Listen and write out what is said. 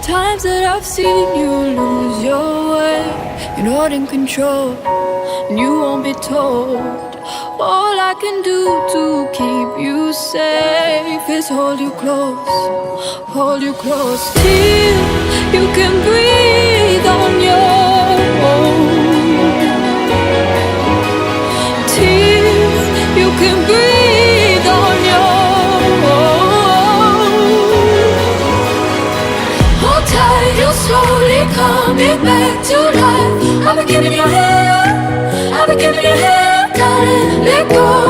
times that I've seen you lose your way, you're not in control, and you won't be told. All I can do to keep you safe is hold you close till you can breathe on your own, till you can breathe on your own. Hold tight, you're slowly coming back to life. I've been giving you hell, I've been giving you hell. Gotta let go.